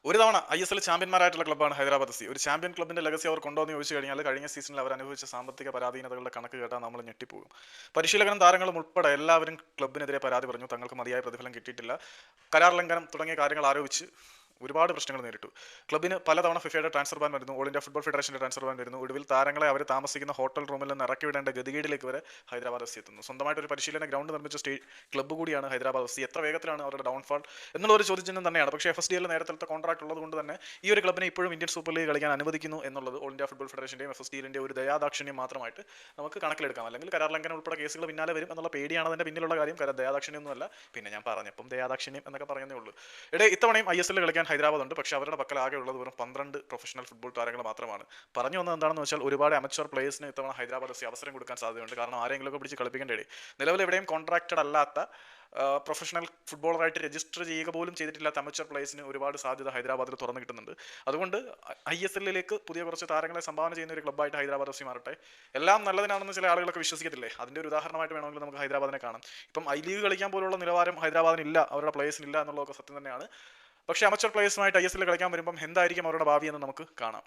ഒരു തവണ ISL ചാമ്പ്യന്മാരായിട്ടുള്ള ക്ലബ്ബാണ് Hyderabad F C. ഒരു ചാമ്പ്യൻ ക്ലബിന്റെ ലെഗസി അവർ കൊണ്ടുവന്ന് ചോദിച്ചു കഴിഞ്ഞാൽ കഴിഞ്ഞ സീസണിൽ അവർ അനുഭവിച്ച സാമ്പത്തിക പരാധീനതകളുടെ കണക്ക് കേട്ടാൽ നമ്മൾ ഞെട്ടിപ്പോകും. പരിശീലകനും താരങ്ങളും ഉൾപ്പെടെ എല്ലാവരും ക്ലബിനെതിരെ പരാതി പറഞ്ഞു. തങ്ങൾക്ക് മതിയായ പ്രതിഫലം കിട്ടിയിട്ടില്ല, കരാർ ലംഘനം തുടങ്ങിയ കാര്യങ്ങൾ ആരോപിച്ച് ഒരുപാട് പ്രശ്നങ്ങൾ നേരിട്ടു. ക്ലബിന് പലതവണ ഫിഫയുടെ ട്രാൻസ്ഫർ ബാൻ വരുന്നു, ഓൾ ഇന്ത്യ ഫുട്ബോൾ ഫെഡറേഷന്റെ ട്രാൻസ്ഫർ ബാൻ വരുന്നു. ഒടുവിൽ താരങ്ങളെ അവർ താമസിക്കുന്ന ഹോട്ടൽ റൂമിൽ നിന്ന് ഇറക്കി വിടേണ്ട ഗതികേടിലേക്ക് വരെ ഹൈദരാബാദ് എഫ് സി എത്തുന്നു. സ്വന്തമായിട്ട് ഒരു പരിശീലന ഗ്രൗണ്ട് നിർമ്മിച്ച ക്ലബ്ബ് കൂടിയാണ് ഹൈദരാബാദ് എഫ് സി. എത്ര വേഗത്തിലാണ് അവരുടെ ഡൗൺഫാൾ എന്നുള്ള ഒരു ചോദ്യചിഹ്നം തന്നെയാണ്. പക്ഷേ FSDL നേരത്തെ കോൺട്രാക്ട് ഉള്ളത് കൊണ്ട് തന്നെ ഈ ഒരു ക്ലബിനെ ഇപ്പോഴും ഇന്ത്യൻ സൂപ്പർ ലീഗ് കളിക്കാൻ അനുവദിക്കുന്നു എന്നുള്ളത് ഓൾ ഇന്ത്യ ഫുട്ബോൾ ഫെഡറേഷന്റെയും FSDLന്റെ ഒരു ദയാദാക്ഷിണ്യം മാത്രമായിട്ട് നമുക്ക് കണക്കിലെടുക്കാം. അല്ലെങ്കിൽ കരാർ ലംഘനം ഉൾപ്പെടെ കേസുകൾ പിന്നാലെ വരും എന്നുള്ള പേടിയാണ് അതിന്റെ പിന്നിലുള്ള കാര്യം. ദയാദാക്ഷിണ്യമൊന്നുമല്ല. പിന്നെ ഞാൻ പറഞ്ഞപ്പം ദയാദാക്ഷിണ്യം എന്നൊക്കെ പറയുന്നേ ഉള്ളൂ. ഇത്തവണയും ISL കളിക്കാൻ ഹൈദരാബാദ് ഉണ്ട്. പക്ഷേ അവരുടെ പക്കൽ ആകെ ഉള്ളത് വെറും 12 പ്രൊഫഷണൽ ഫുട്ബോൾ താരങ്ങൾ മാത്രമാണ്. പറഞ്ഞു വന്നത് എന്താണെന്ന് വെച്ചാൽ ഒരുപാട് അമച്വർ പ്ലേയേഴ്സിന് ഇത്തവണ ഹൈദരാബാദ് എഫ് സി അവസരം കൊടുക്കാൻ സാധ്യതയുണ്ട്. കാരണം ആരെങ്കിലുമൊക്കെ പിടിച്ച് കളിപ്പിക്കേണ്ടേ. നിലവിൽ എവിടെയും കോൺട്രാക്റ്റഡ് അല്ലാത്ത പ്രൊഫഷണൽ ഫുട്ബോളറായിട്ട് രജിസ്റ്റർ ചെയ്യുക പോലും ചെയ്തിട്ടില്ലാത്ത അമച്വർ പ്ലേയേഴ്സിന് ഒരുപാട് സാധ്യത ഹൈദരാബാദിൽ തുറന്നു കിട്ടുന്നുണ്ട്. അതുകൊണ്ട് ISLലേക്ക് പുതിയ കുറച്ച് താരങ്ങളെ സംഭാവന ചെയ്യുന്ന ഒരു ക്ലബ്ബായിട്ട് ഹൈദരാബാദ് എഫ് സി മാറട്ടെ. എല്ലാം നല്ലതിനാണെന്ന് ചില ആളുകളൊക്കെ വിശ്വസിക്കത്തില്ലേ. അതിന്റെ ഒരു ഉദാഹരണമായിട്ട് വേണമെങ്കിൽ നമുക്ക് ഹൈദരാബാദിനെ കാണാം. ഇപ്പം ലീഗ് കളിക്കാൻ പോലുള്ള നിലവാരം ഹൈദരാബാദിന് ഇല്ല, അവരുടെ പ്ലേയേഴ്സിന് ഇല്ല എന്നുള്ളതൊക്കെ സത്യം തന്നെയാണ്. പക്ഷേ അമച്വർ പ്ലേയേഴ്സുമായിട്ട് ISL കളിക്കാൻ വരുമ്പം എന്തായിരിക്കും അവരുടെ ഭാവി എന്ന് നമുക്ക് കാണാം.